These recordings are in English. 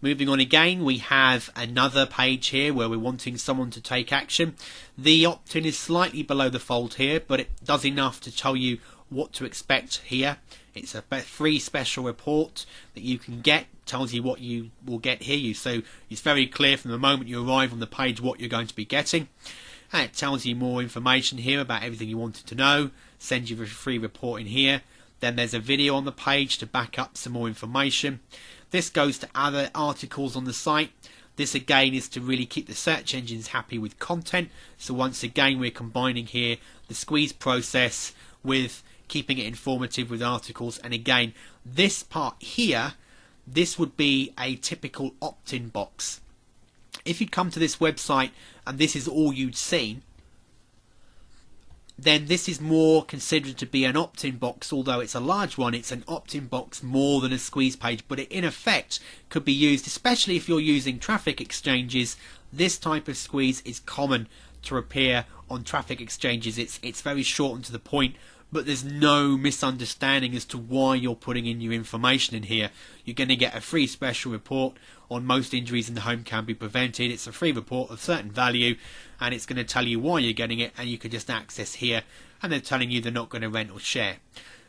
Moving on again, we have another page here where we're wanting someone to take action. The opt-in is slightly below the fold here, but it does enough to tell you what to expect here. It's a free special report that you can get. Tells you what you will get here. So it's very clear from the moment you arrive on the page what you're going to be getting. And it tells you more information here about everything you wanted to know. Sends you a free report in here. Then there's a video on the page to back up some more information. This goes to other articles on the site. This again is to really keep the search engines happy with content. So once again we're combining here the squeeze process with keeping it informative with articles. And again, this part here, this would be a typical opt-in box. If you'd come to this website and this is all you'd seen, then this is more considered to be an opt-in box. Although it's a large one, it's an opt-in box more than a squeeze page, but it in effect could be used, especially if you're using traffic exchanges. This type of squeeze is common to appear on traffic exchanges. It's very short and to the point, but there's no misunderstanding as to why you're putting in your information in here. You're going to get a free special report on most injuries in the home can be prevented. It's a free report of certain value, and it's going to tell you why you're getting it, and you can just access here, and they're telling you they're not going to rent or share.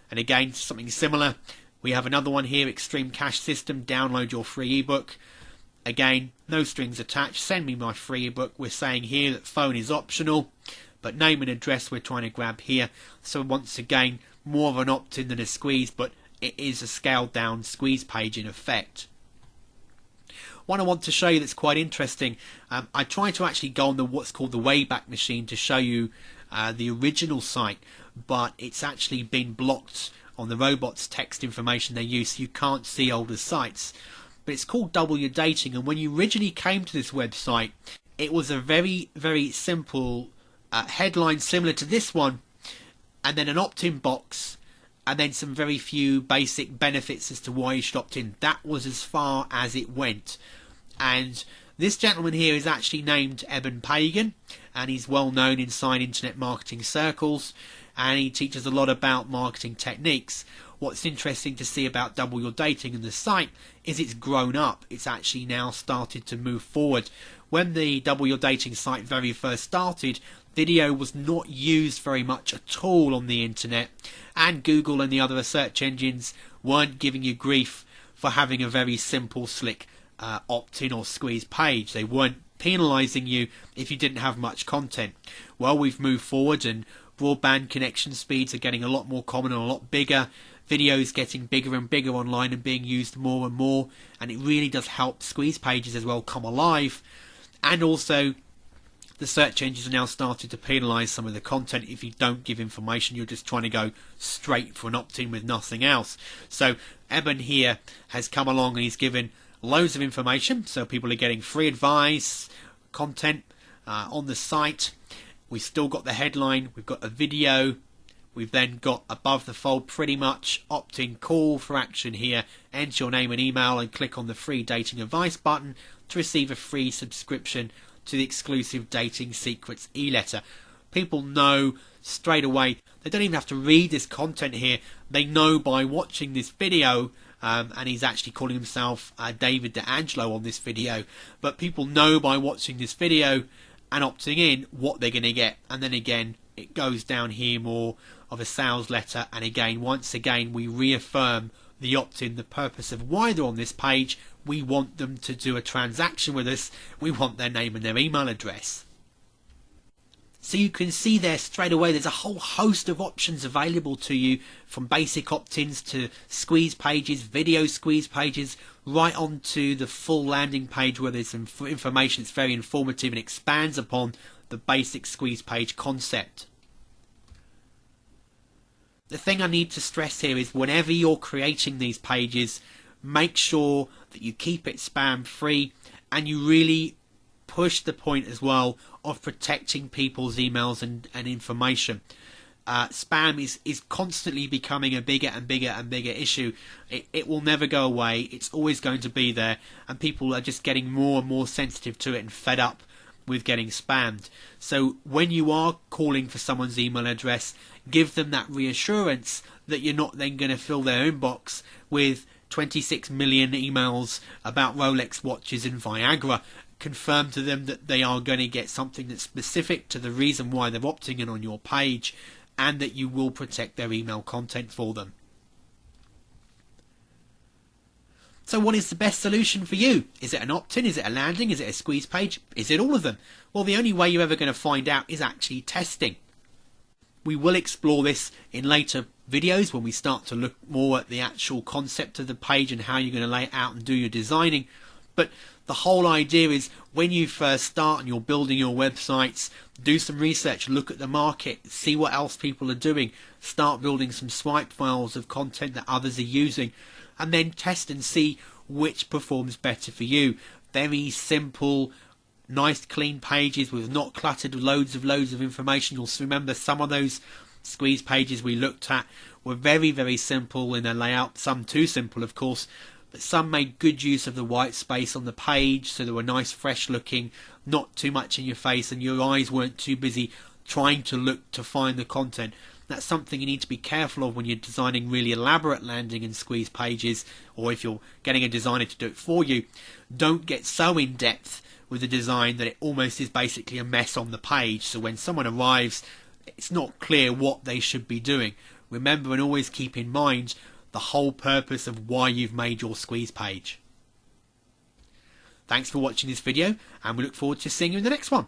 And again, something similar, we have another one here, Extreme Cash System, download your free ebook. Again, no strings attached, send me my free ebook. We're saying here that phone is optional, but name and address we're trying to grab here. So once again, more of an opt-in than a squeeze, but it is a scaled down squeeze page in effect. One I want to show you that's quite interesting, I tried to actually go on what's called the Wayback Machine to show you the original site, but it's actually been blocked on the robots text information they use, so you can't see older sites. But it's called Double Your Dating, and when you originally came to this website, it was a very, very simple headline similar to this one, and then an opt-in box, and then some very few basic benefits as to why you should opt in. That was as far as it went. And this gentleman here is actually named Eben Pagan, and he's well known inside internet marketing circles, and he teaches a lot about marketing techniques. What's interesting to see about Double Your Dating and the site is it's grown up. It's actually now started to move forward. When the Double Your Dating site very first started, video was not used very much at all on the internet, and Google and the other search engines weren't giving you grief for having a very simple, slick opt-in or squeeze page. They weren't penalising you if you didn't have much content. Well, we've moved forward, and broadband connection speeds are getting a lot more common and a lot bigger. Videos getting bigger and bigger online and being used more and more, and it really does help squeeze pages as well come alive. And also, the search engines are now started to penalise some of the content. If you don't give information, you're just trying to go straight for an opt-in with nothing else. So Eben here has come along and he's given loads of information, so people are getting free advice, content on the site. We've still got the headline, we've got a video, we've then got above the fold pretty much opt-in call for action here. Enter your name and email and click on the free dating advice button to receive a free subscription to the exclusive Dating Secrets e-letter. People know straight away. They don't even have to read this content here. They know by watching this video, and he's actually calling himself David D'Angelo on this video, but people know by watching this video and opting in what they're going to get. And then again, it goes down here more of a sales letter, and again, once again, we reaffirm the opt-in, the purpose of why they're on this page. We want them to do a transaction with us. We want their name and their email address. So you can see there straight away there's a whole host of options available to you, from basic opt-ins to squeeze pages, video squeeze pages, right on to the full landing page where there's some information that's very informative and expands upon the basic squeeze page concept. The thing I need to stress here is whenever you're creating these pages, make sure that you keep it spam free, and you really push the point as well of protecting people's emails and information. Spam is constantly becoming a bigger and bigger and bigger issue. It will never go away. It's always going to be there, and people are just getting more and more sensitive to it and fed up with getting spammed. So when you are calling for someone's email address, give them that reassurance that you're not then going to fill their inbox with 26 million emails about Rolex watches and Viagra. Confirm to them that they are going to get something that's specific to the reason why they're opting in on your page, and that you will protect their email content for them. So what is the best solution for you? Is it an opt-in? Is it a landing? Is it a squeeze page? Is it all of them? Well, the only way you're ever going to find out is actually testing. We will explore this in later videos when we start to look more at the actual concept of the page and how you're going to lay it out and do your designing. But the whole idea is when you first start and you're building your websites, do some research, look at the market, see what else people are doing, start building some swipe files of content that others are using, and then test and see which performs better for you. Very simple, nice clean pages with not cluttered with loads of information. You'll remember some of those squeeze pages we looked at were very simple in their layout, some too simple of course, but some made good use of the white space on the page, so they were nice, fresh looking, not too much in your face, and your eyes weren't too busy trying to look to find the content. That's something you need to be careful of when you're designing really elaborate landing and squeeze pages, or if you're getting a designer to do it for you. Don't get so in depth with the design that it almost is basically a mess on the page, so when someone arrives it's not clear what they should be doing. Remember and always keep in mind the whole purpose of why you've made your squeeze page. Thanks for watching this video, and we look forward to seeing you in the next one.